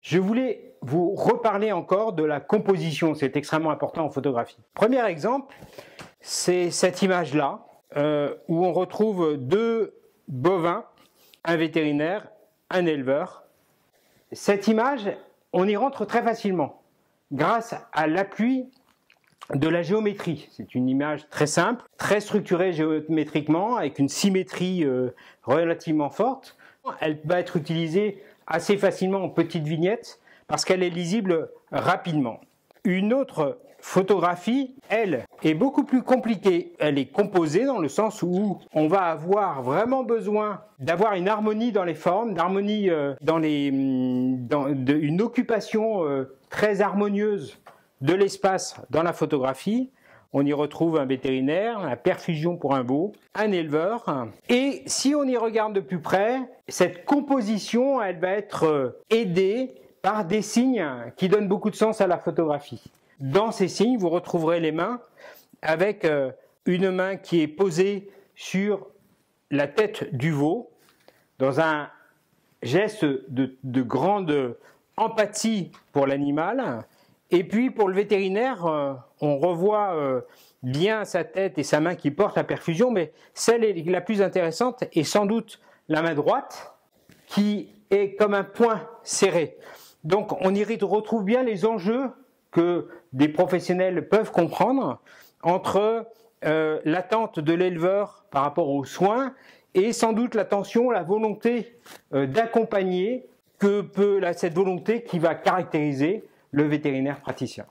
Je voulais vous reparler encore de la composition, c'est extrêmement important en photographie. Premier exemple, c'est cette image-là, où on retrouve deux bovins, un vétérinaire, un éleveur. Cette image, on y rentre très facilement, grâce à l'appui de la géométrie. C'est une image très simple, très structurée géométriquement, avec une symétrie relativement forte. Elle va être utilisée assez facilement en petites vignettes, parce qu'elle est lisible rapidement. Une autre photographie, elle, est beaucoup plus compliquée. Elle est composée dans le sens où on va avoir vraiment besoin d'avoir une harmonie dans les formes, d'harmonie une occupation très harmonieuse de l'espace dans la photographie. On y retrouve un vétérinaire, la perfusion pour un veau, un éleveur. Et si on y regarde de plus près, cette composition, elle va être aidée par des signes qui donnent beaucoup de sens à la photographie. Dans ces signes, vous retrouverez les mains avec une main qui est posée sur la tête du veau, dans un geste de grande empathie pour l'animal. Et puis pour le vétérinaire, on revoit bien sa tête et sa main qui porte la perfusion, mais celle la plus intéressante est sans doute la main droite, qui est comme un poing serré. Donc on y retrouve bien les enjeux que des professionnels peuvent comprendre entre l'attente de l'éleveur par rapport aux soins et sans doute l'attention, la volonté d'accompagner, cette volonté qui va caractériser le vétérinaire praticien.